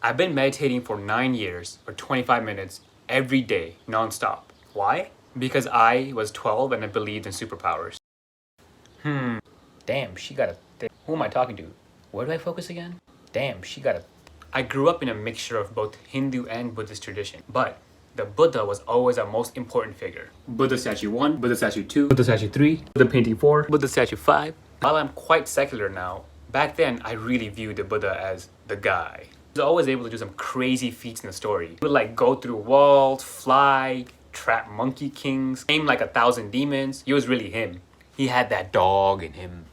I've been meditating for 9 years for 25 minutes every day, non-stop. Why? Because I was 12 and I believed in superpowers. Damn, she got a Who am I talking to? Where do I focus again? Damn, she got a I grew up in a mixture of both Hindu and Buddhist tradition, but the Buddha was always our most important figure. Buddha statue 1, Buddha statue 2, Buddha statue 3, Buddha painting 4, Buddha statue 5. While I'm quite secular now, back then I really viewed the Buddha as the guy. He was always able to do some crazy feats in the story. He would like go through walls, fly, trap monkey kings, tame like 1,000 demons. He was really him. He had that dog in him.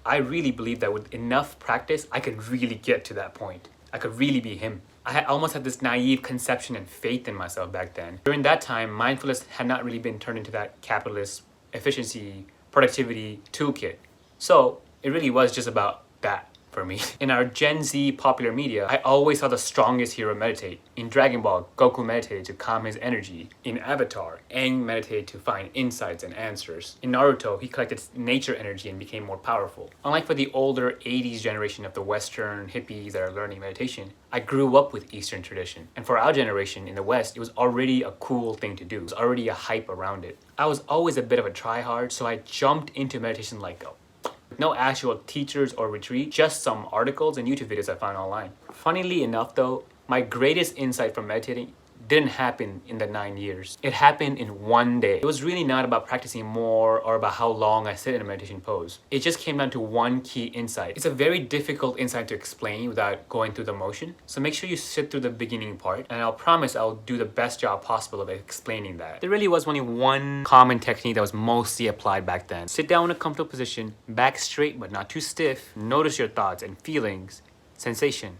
I really believe that with enough practice, I could really get to that point. I could really be him. I almost had this naive conception and faith in myself back then. During that time, mindfulness had not really been turned into that capitalist efficiency, productivity toolkit. So it really was just about that for me. In our Gen Z popular media, I always saw the strongest hero meditate. In Dragon Ball, Goku meditated to calm his energy. In Avatar, Aang meditated to find insights and answers. In Naruto, he collected nature energy and became more powerful. Unlike for the older 80s generation of the Western hippies that are learning meditation, I grew up with Eastern tradition. And for our generation in the West, it was already a cool thing to do. It was already a hype around it. I was always a bit of a tryhard, so I jumped into meditation like no actual teachers or retreat, just some articles and YouTube videos I found online. Funnily enough though, my greatest insight from meditating didn't happen in the 9 years. It happened in one day. It was really not about practicing more or about how long I sit in a meditation pose. It just came down to one key insight. It's a very difficult insight to explain without going through the motion. So make sure you sit through the beginning part, and I'll promise I'll do the best job possible of explaining that. There really was only one common technique that was mostly applied back then. Sit down in a comfortable position, back straight but not too stiff. Notice your thoughts and feelings, sensation.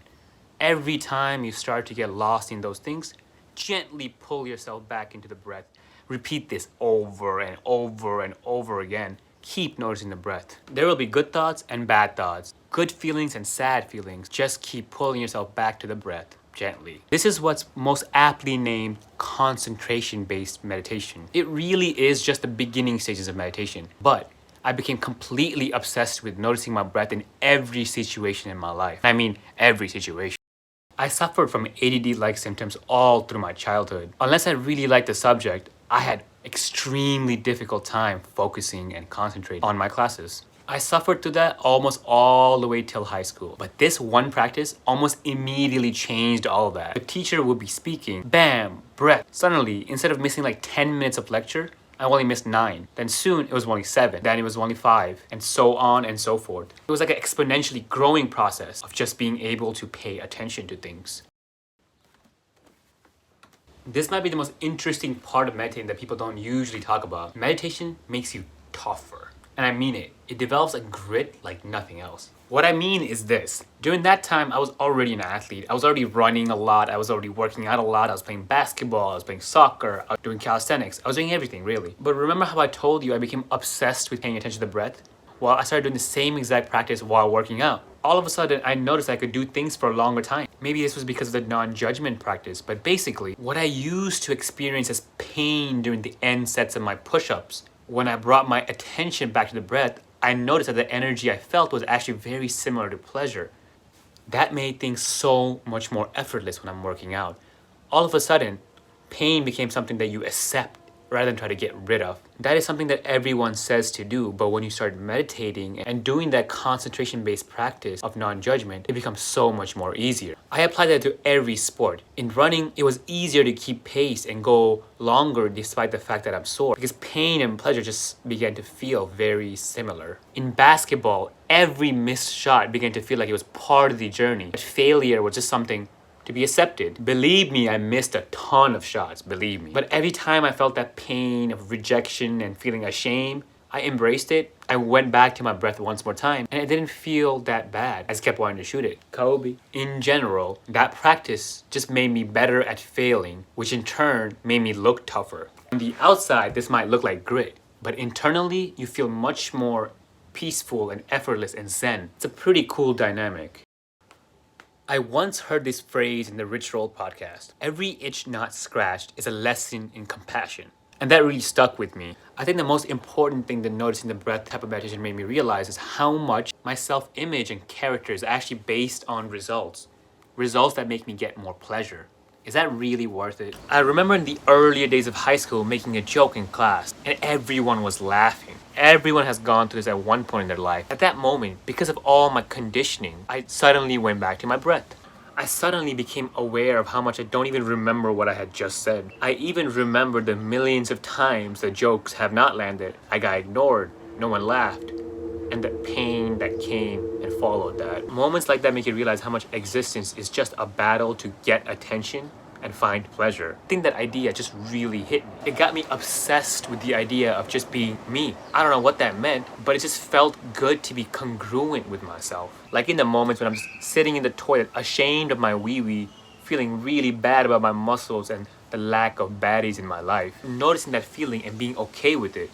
Every time you start to get lost in those things, gently pull yourself back into the breath. Repeat this over and over and over again. Keep noticing the breath. There will be good thoughts and bad thoughts, good feelings and sad feelings. Just keep pulling yourself back to the breath gently. This is what's most aptly named concentration-based meditation. It really is just the beginning stages of meditation, but I became completely obsessed with noticing my breath in every situation in my life. I mean, every situation. I suffered from ADD-like symptoms all through my childhood. Unless I really liked the subject, I had extremely difficult time focusing and concentrating on my classes. I suffered through that almost all the way till high school. But this one practice almost immediately changed all of that. The teacher would be speaking, bam, breath. Suddenly, instead of missing like 10 minutes of lecture, I only missed 9. Then soon it was only 7. Then it was only 5. And so on and so forth. It was like an exponentially growing process of just being able to pay attention to things. This might be the most interesting part of meditating that people don't usually talk about. Meditation makes you tougher. And I mean it. It develops a grit like nothing else. What I mean is this. During that time, I was already an athlete. I was already running a lot. I was already working out a lot. I was playing basketball. I was playing soccer. I was doing calisthenics. I was doing everything, really. But remember how I told you I became obsessed with paying attention to the breath? Well, I started doing the same exact practice while working out. All of a sudden, I noticed I could do things for a longer time. Maybe this was because of the non-judgment practice, but basically, what I used to experience as pain during the end sets of my push-ups, when I brought my attention back to the breath, I noticed that the energy I felt was actually very similar to pleasure. That made things so much more effortless when I'm working out. All of a sudden, pain became something that you accept rather than try to get rid of. That is something that everyone says to do, but when you start meditating and doing that concentration-based practice of non-judgment, it becomes so much more easier. I apply that to every sport. In running, it was easier to keep pace and go longer despite the fact that I'm sore, because pain and pleasure just began to feel very similar. In basketball, every missed shot began to feel like it was part of the journey. But failure was just something to be accepted. Believe me, I missed a ton of shots, believe me. But every time I felt that pain of rejection and feeling ashamed, I embraced it. I went back to my breath once more time, and it didn't feel that bad. I just kept wanting to shoot it. Kobe. In general, that practice just made me better at failing, which in turn made me look tougher. On the outside, this might look like grit, but internally, you feel much more peaceful and effortless and zen. It's a pretty cool dynamic. I once heard this phrase in the Rich Roll podcast. Every itch not scratched is a lesson in compassion. And that really stuck with me. I think the most important thing that noticing the breath type of meditation made me realize is how much my self-image and character is actually based on results. results that make me get more pleasure. Is that really worth it? I remember in the earlier days of high school making a joke in class and everyone was laughing. Everyone has gone through this at one point in their life. At that moment, because of all my conditioning, I suddenly went back to my breath. I suddenly became aware of how much I don't even remember what I had just said. I even remember the millions of times the jokes have not landed. I got ignored, no one laughed, and the pain that came and followed that. Moments like that make you realize how much existence is just a battle to get attention and find pleasure. I think that idea just really hit me. It got me obsessed with the idea of just being me. I don't know what that meant, but it just felt good to be congruent with myself. Like in the moments when I'm just sitting in the toilet, ashamed of my wee-wee, feeling really bad about my muscles and the lack of baddies in my life. Noticing that feeling and being okay with it,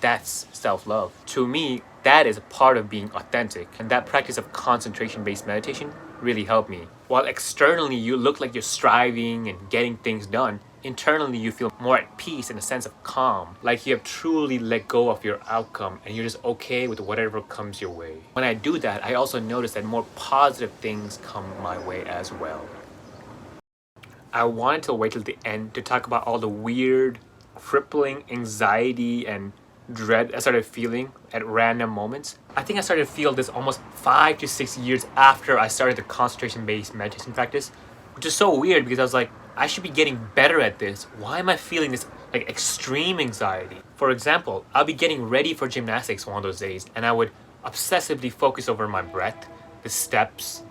that's self-love. To me, that is a part of being authentic, and that practice of concentration-based meditation really helped me. While externally you look like you're striving and getting things done, internally you feel more at peace and a sense of calm, like you have truly let go of your outcome and you're just okay with whatever comes your way. When I do that, I also notice that more positive things come my way as well. I wanted to wait till the end to talk about all the weird, crippling anxiety and dread I started feeling at random moments. I think I started to feel this almost 5 to 6 years after I started the concentration-based meditation practice, which is so weird because I was like, I should be getting better at this. Why am I feeling this like extreme anxiety? For example, I'll be getting ready for gymnastics one of those days and I would obsessively focus over my breath, the steps,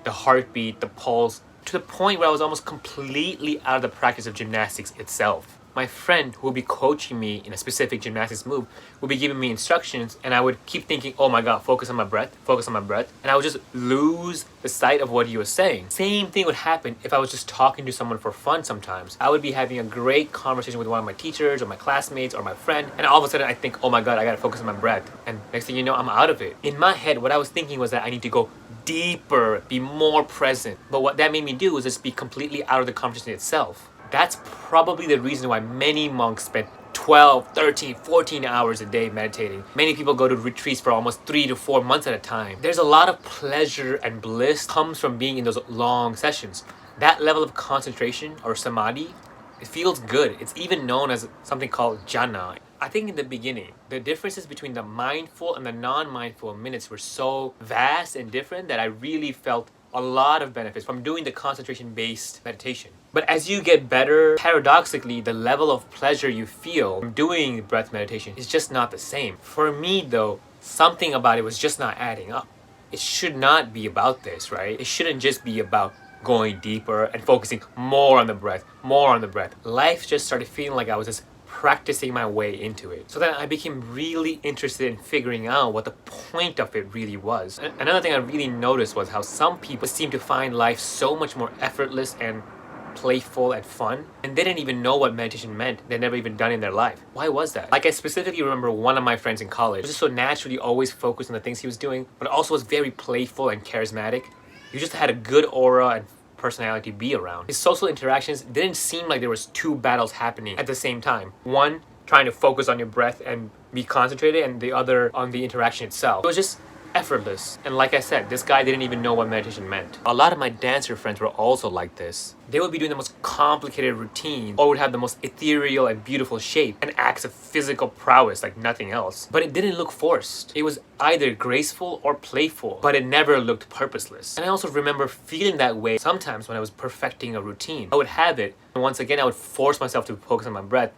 the heartbeat, the pulse, to the point where I was almost completely out of the practice of gymnastics itself. My friend who would be coaching me in a specific gymnastics move would be giving me instructions and I would keep thinking, oh my god, focus on my breath, and I would just lose the sight of what he was saying. Same thing would happen if I was just talking to someone for fun sometimes. I would be having a great conversation with one of my teachers or my classmates or my friend, and all of a sudden I think, oh my god, I gotta focus on my breath. And next thing you know, I'm out of it. In my head, what I was thinking was that I need to go deeper, be more present. But what that made me do was just be completely out of the conversation itself. That's probably the reason why many monks spend 12, 13, 14 hours a day meditating. Many people go to retreats for almost 3 to 4 months at a time. There's a lot of pleasure and bliss comes from being in those long sessions. That level of concentration or samadhi, it feels good. It's even known as something called jhana. I think in the beginning, the differences between the mindful and the non-mindful minutes were so vast and different that I really felt a lot of benefits from doing the concentration-based meditation. But as you get better, paradoxically, the level of pleasure you feel from doing breath meditation is just not the same. For me though, something about it was just not adding up. It should not be about this, right? It shouldn't just be about going deeper and focusing more on the breath, more on the breath. Life just started feeling like I was just practicing my way into it. So then I became really interested in figuring out what the point of it really was. Another thing I really noticed was how some people seem to find life so much more effortless and playful and fun, and they didn't even know what meditation meant. They'd never even done it in their life. Why was that? Like, I specifically remember one of my friends in college was just so naturally always focused on the things he was doing, but also was very playful and charismatic. He just had a good aura and personality to be around. His social interactions didn't seem like there was two battles happening at the same time. One trying to focus on your breath and be concentrated, and the other on the interaction itself. It was just effortless. And like I said, this guy didn't even know what meditation meant. A lot of my dancer friends were also like this. They would be doing the most complicated routine, or would have the most ethereal and beautiful shape and acts of physical prowess like nothing else. But it didn't look forced. It was either graceful or playful, but it never looked purposeless. And I also remember feeling that way sometimes when I was perfecting a routine. I would have it, and once again I would force myself to focus on my breath,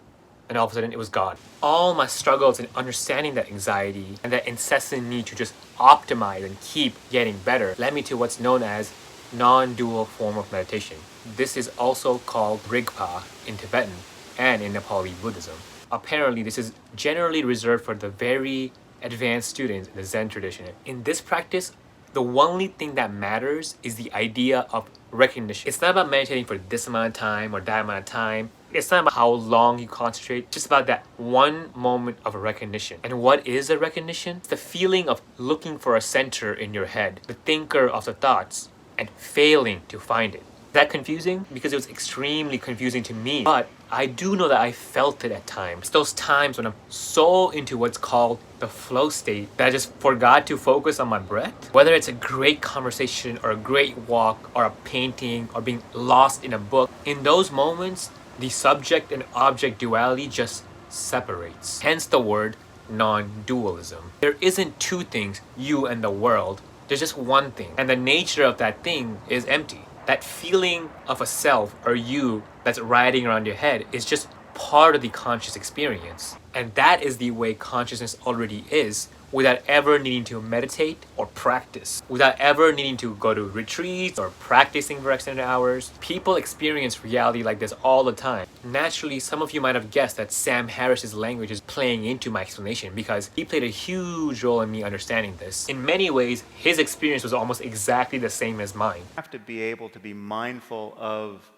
and all of a sudden it was gone. All my struggles in understanding that anxiety and that incessant need to just optimize and keep getting better led me to what's known as non-dual form of meditation. This is also called Rigpa in Tibetan and in Nepali Buddhism. Apparently this is generally reserved for the very advanced students in the Zen tradition. In this practice, the only thing that matters is the idea of recognition. It's not about meditating for this amount of time or that amount of time. It's not about how long you concentrate. It's just about that one moment of recognition. And what is a recognition? It's the feeling of looking for a center in your head, the thinker of the thoughts, and failing to find it. that confusing? Because it was extremely confusing to me. But I do know that I felt it at times. Those times when I'm so into what's called the flow state that I just forgot to focus on my breath. Whether it's a great conversation or a great walk or a painting or being lost in a book, in those moments, the subject and object duality just separates. Hence the word non-dualism. There isn't two things, you and the world. There's just one thing. And the nature of that thing is empty. That feeling of a self or you that's riding around your head is just part of the conscious experience. And that is the way consciousness already is, without ever needing to meditate or practice, without ever needing to go to retreats or practicing for extended hours. People experience reality like this all the time. Naturally, some of you might have guessed that Sam Harris's language is playing into my explanation because he played a huge role in me understanding this. In many ways, his experience was almost exactly the same as mine. You have to be able to be mindful of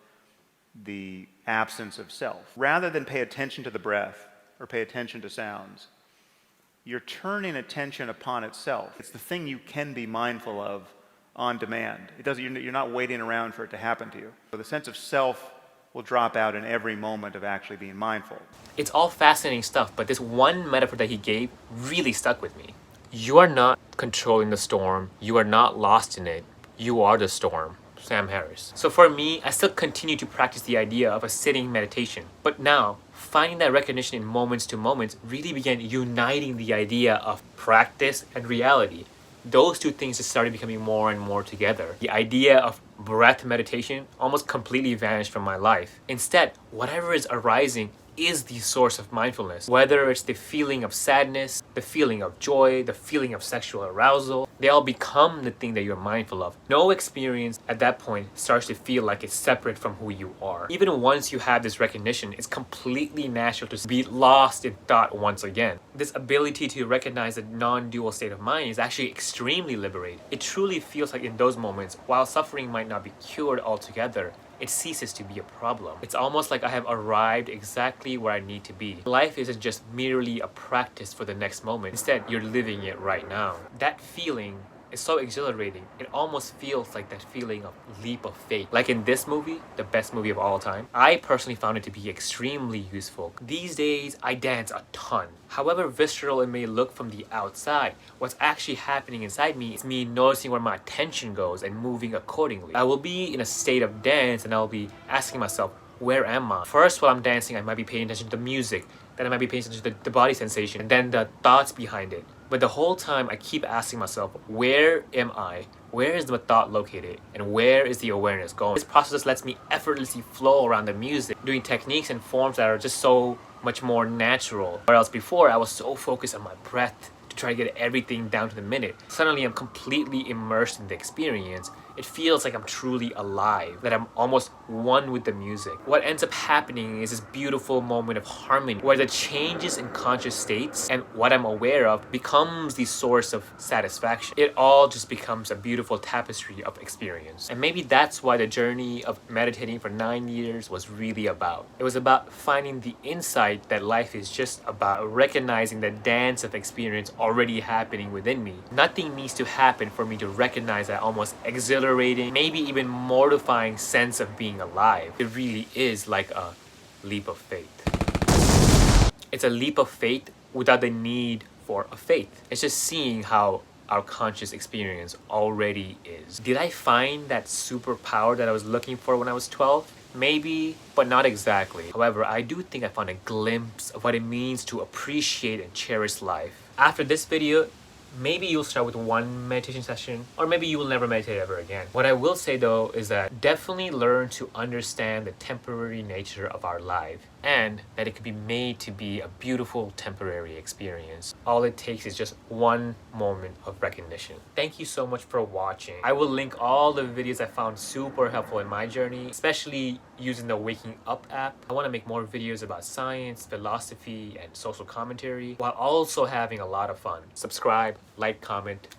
the absence of self. Rather than pay attention to the breath or pay attention to sounds, you're turning attention upon itself. It's the thing you can be mindful of on demand. You're not waiting around for it to happen to you. So the sense of self will drop out in every moment of actually being mindful. It's all fascinating stuff, but this one metaphor that he gave really stuck with me. You are not controlling the storm. You are not lost in it. You are the storm. Sam Harris. So for me, I still continue to practice the idea of a sitting meditation. But now, finding that recognition in moments to moments really began uniting the idea of practice and reality. Those two things just started becoming more and more together. The idea of breath meditation almost completely vanished from my life. Instead, whatever is arising is the source of mindfulness. Whether it's the feeling of sadness, the feeling of joy, the feeling of sexual arousal, they all become the thing that you're mindful of. No experience at that point starts to feel like it's separate from who you are. Even once you have this recognition, it's completely natural to be lost in thought once again. This ability to recognize a non-dual state of mind is actually extremely liberating. It truly feels like in those moments, while suffering might not be cured altogether, it ceases to be a problem. It's almost like I have arrived exactly where I need to be. Life isn't just merely a practice for the next moment. Instead, you're living it right now. That feeling is so exhilarating. It almost feels like that feeling of leap of faith. Like in this movie, the best movie of all time, I personally found it to be extremely useful. These days, I dance a ton. However visceral it may look from the outside, what's actually happening inside me is me noticing where my attention goes and moving accordingly. I will be in a state of dance and I'll be asking myself, where am I? First, while I'm dancing, I might be paying attention to the music. Then I might be paying attention to the body sensation and then the thoughts behind it. But the whole time I keep asking myself, where am I? Where is the thought located? And where is the awareness going? This process lets me effortlessly flow around the music, doing techniques and forms that are just so much more natural. Whereas before, I was so focused on my breath to try to get everything down to the minute. Suddenly, I'm completely immersed in the experience. It feels like I'm truly alive, that I'm almost one with the music. What ends up happening is this beautiful moment of harmony where the changes in conscious states and what I'm aware of becomes the source of satisfaction. It all just becomes a beautiful tapestry of experience. And maybe that's why the journey of meditating for 9 years was really about. It was about finding the insight that life is just about recognizing the dance of experience already happening within me. Nothing needs to happen for me to recognize that almost exhilarating, maybe even mortifying sense of being alive. It really is like a leap of faith. It's a leap of faith without the need for a faith. It's just seeing how our conscious experience already is. Did I find that superpower that I was looking for when I was 12? Maybe, but not exactly. However, I do think I found a glimpse of what it means to appreciate and cherish life. After this video, maybe you'll start with one meditation session, or maybe you will never meditate ever again. What I will say though is that definitely learn to understand the temporary nature of our life and that it could be made to be a beautiful temporary experience. All it takes is just one moment of recognition. Thank you so much for watching. I will link all the videos I found super helpful in my journey, especially using the Waking Up app. I want to make more videos about science, philosophy, and social commentary while also having a lot of fun. Subscribe, like, comment,